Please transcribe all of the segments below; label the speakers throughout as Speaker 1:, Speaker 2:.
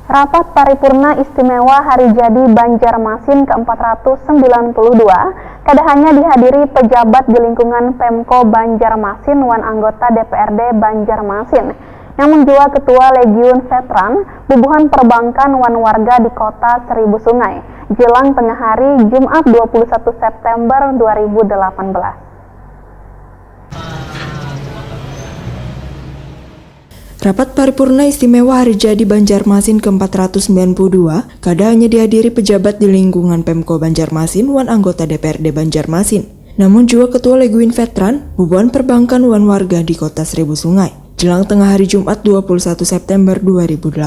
Speaker 1: Rapat Paripurna Istimewa Hari Jadi Banjarmasin ke-492 kada hanya dihadiri pejabat di lingkungan Pemko Banjarmasin wan anggota DPRD Banjarmasin, namun juga Ketua Legiun Veteran Bubuhan Perbankan wan warga di Kota Seribu Sungai jelang tengah hari Jumat 21 September 2018.
Speaker 2: Rapat Paripurna Istimewa Hari Jadi Banjarmasin ke-492 kada hanya dihadiri pejabat di lingkungan Pemko Banjarmasin wan anggota DPRD Banjarmasin, namun juga Ketua Legiun Veteran Bubuhan Perbankan wan warga di Kota Seribu Sungai jelang tengah hari Jumat 21 September 2018.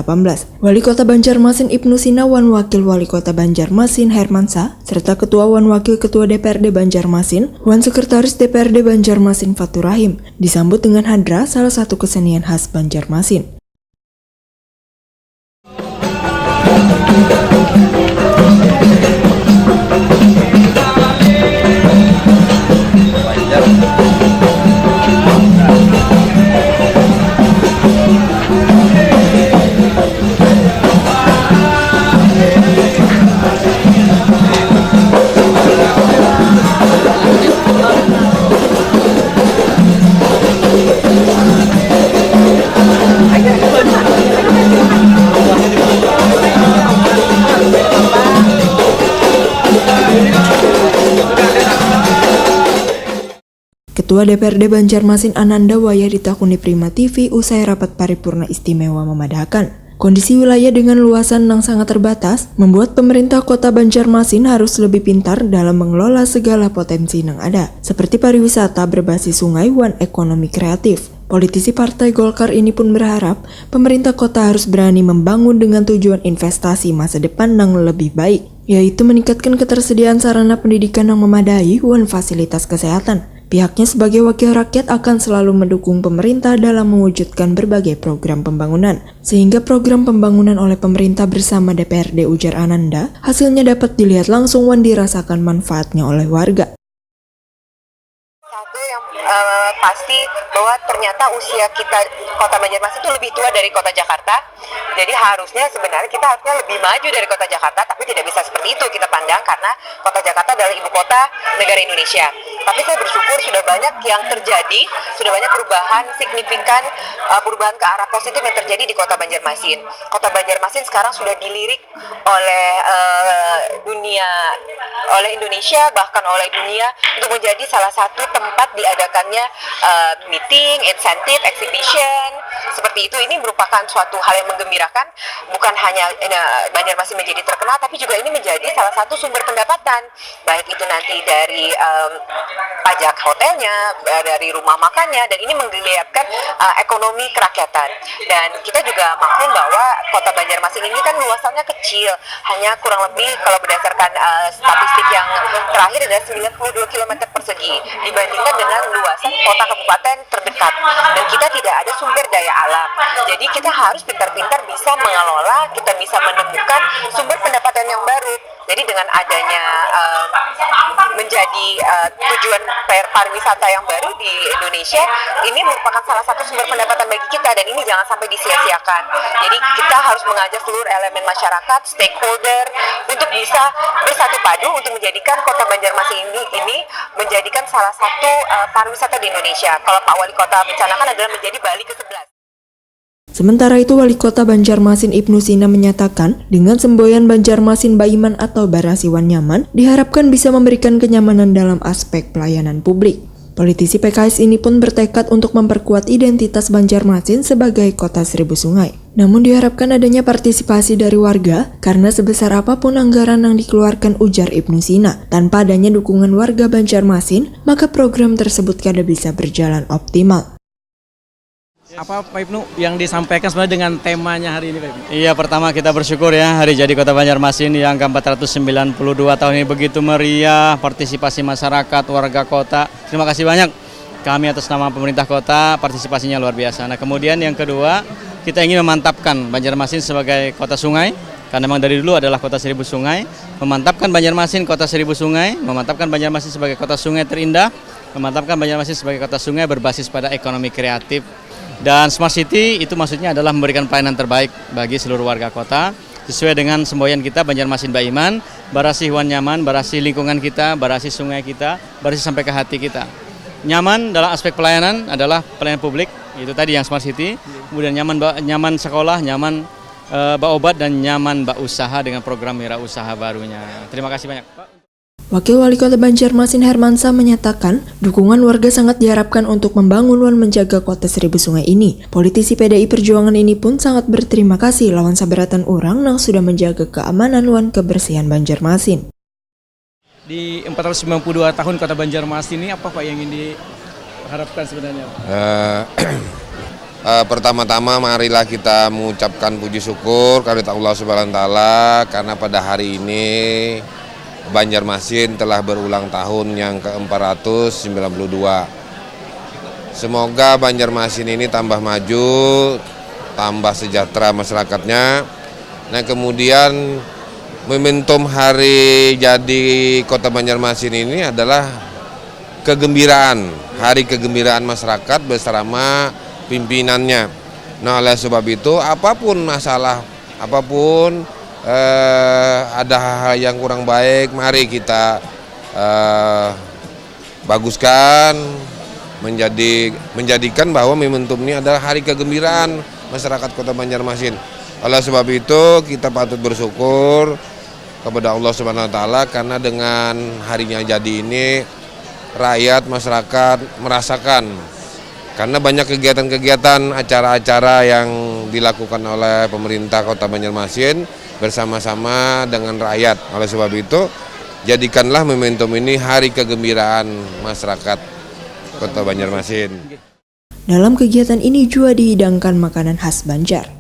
Speaker 2: Wali Kota Banjarmasin Ibnu Sina wan Wakil Wali Kota Banjarmasin Hermansa serta Ketua wan Wakil Ketua DPRD Banjarmasin wan Sekretaris DPRD Banjarmasin Fatur Rahim disambut dengan hadra salah satu kesenian khas Banjarmasin. Ketua DPRD Banjarmasin Ananda Wayah ditakuni Prima TV usai rapat paripurna istimewa memadahkan. Kondisi wilayah dengan luasan yang sangat terbatas membuat pemerintah Kota Banjarmasin harus lebih pintar dalam mengelola segala potensi yang ada, seperti pariwisata berbasis sungai wan ekonomi kreatif. Politisi Partai Golkar ini pun berharap pemerintah kota harus berani membangun dengan tujuan investasi masa depan yang lebih baik, yaitu meningkatkan ketersediaan sarana pendidikan yang memadai wan fasilitas kesehatan. Pihaknya sebagai wakil rakyat akan selalu mendukung pemerintah dalam mewujudkan berbagai program pembangunan, sehingga program pembangunan oleh pemerintah bersama DPRD ujar Ananda, hasilnya dapat dilihat langsung wan dirasakan manfaatnya oleh warga.
Speaker 3: Satu yang pasti bahwa ternyata usia kita Kota Banjarmasin itu lebih tua dari Kota Jakarta. Jadi sebenarnya kita harusnya lebih maju dari Kota Jakarta, tapi tidak bisa seperti itu kita pandang karena Kota Jakarta adalah ibu kota negara Indonesia. Tapi saya bersyukur sudah banyak yang terjadi, sudah banyak perubahan signifikan, perubahan ke arah positif yang terjadi di Kota Banjarmasin. Kota Banjarmasin sekarang sudah dilirik oleh oleh Indonesia, bahkan oleh dunia untuk menjadi salah satu tempat diadakannya meeting, insentif, exhibition, seperti itu. Ini merupakan suatu hal yang menggembirakan, bukan hanya Banjarmasin menjadi terkenal, tapi juga ini menjadi salah satu sumber pendapatan, baik itu nanti dari pajak hotelnya, dari rumah makannya, dan ini menggeliatkan ekonomi kerakyatan. Dan kita juga maklum bahwa Kota Banjarmasin ini kan luasannya kecil, hanya kurang lebih kalau berdasarkan statistik yang terakhir adalah 92 km persegi dibandingkan dengan luasan kota kabupaten terdekat, dan kita tidak ada sumber daya alam. Jadi kita harus pintar-pintar bisa mengelola, kita bisa menemukan sumber pendapatan yang baru. Jadi dengan adanya menjadi tujuan pariwisata yang baru di Indonesia, ini merupakan salah satu sumber pendapatan bagi kita, dan ini jangan sampai disia-siakan. Jadi kita harus mengajak seluruh elemen masyarakat, stakeholder, untuk bisa bersatu padu untuk menjadikan Kota Banjarmasin ini menjadikan salah satu pariwisata di Indonesia. Kalau Pak Wali Kota rencanakan adalah menjadi Bali ke-11.
Speaker 2: Sementara itu, Wali Kota Banjarmasin Ibnu Sina menyatakan, dengan semboyan Banjarmasin Baiman atau Barasiwan Nyaman, diharapkan bisa memberikan kenyamanan dalam aspek pelayanan publik. Politisi PKS ini pun bertekad untuk memperkuat identitas Banjarmasin sebagai kota seribu sungai. Namun diharapkan adanya partisipasi dari warga, karena sebesar apapun anggaran yang dikeluarkan ujar Ibnu Sina, tanpa adanya dukungan warga Banjarmasin, maka program tersebut kada bisa berjalan optimal.
Speaker 4: Apa Pak Ibnu yang disampaikan sebenarnya dengan temanya hari ini Pak Ibnu?
Speaker 5: Iya, pertama kita bersyukur ya Hari Jadi Kota Banjarmasin yang ke-492 tahun ini begitu meriah, partisipasi masyarakat, warga kota. Terima kasih banyak kami atas nama pemerintah kota, partisipasinya luar biasa. Nah kemudian yang kedua, kita ingin memantapkan Banjarmasin sebagai kota sungai, karena memang dari dulu adalah kota seribu sungai, memantapkan Banjarmasin kota seribu sungai, memantapkan Banjarmasin sebagai kota sungai terindah, memantapkan Banjarmasin sebagai kota sungai berbasis pada ekonomi kreatif. Dan Smart City itu maksudnya adalah memberikan pelayanan terbaik bagi seluruh warga kota sesuai dengan semboyan kita Banjarmasin Baiman, barasi wan nyaman, barasi lingkungan kita, barasi sungai kita, barasi sampai ke hati kita. Nyaman dalam aspek pelayanan adalah pelayanan publik, itu tadi yang Smart City. Kemudian nyaman sekolah, nyaman obat, dan nyaman usaha dengan program wirausaha barunya. Terima kasih banyak, Pak.
Speaker 2: Wakil Wali Kota Banjarmasin Hermansa menyatakan dukungan warga sangat diharapkan untuk membangun dan menjaga kota seribu sungai ini. Politisi PDI Perjuangan ini pun sangat berterima kasih lawan sabaratan orang yang sudah menjaga keamanan dan kebersihan Banjarmasin.
Speaker 4: Di 492 tahun Kota Banjarmasin ini apa Pak yang ingin diharapkan sebenarnya?
Speaker 6: Pertama-tama marilah kita mengucapkan puji syukur kepada Allah Subhanahu wa taala karena pada hari ini Banjarmasin telah berulang tahun yang ke-492. Semoga Banjarmasin ini tambah maju, tambah sejahtera masyarakatnya. Nah, kemudian momentum hari jadi Kota Banjarmasin ini adalah kegembiraan, hari kegembiraan masyarakat bersama pimpinannya. Nah, oleh sebab itu apapun masalah, apapun ada hal-hal yang kurang baik, mari kita baguskan, menjadikan bahwa momentum ini adalah hari kegembiraan masyarakat Kota Banjarmasin. Oleh sebab itu kita patut bersyukur kepada Allah Subhanahu wa taala karena dengan harinya jadi ini rakyat masyarakat merasakan, karena banyak kegiatan-kegiatan, acara-acara yang dilakukan oleh pemerintah Kota Banjarmasin bersama-sama dengan rakyat. Oleh sebab itu, jadikanlah momentum ini hari kegembiraan masyarakat Kota Banjarmasin.
Speaker 2: Dalam kegiatan ini juga dihidangkan makanan khas Banjar.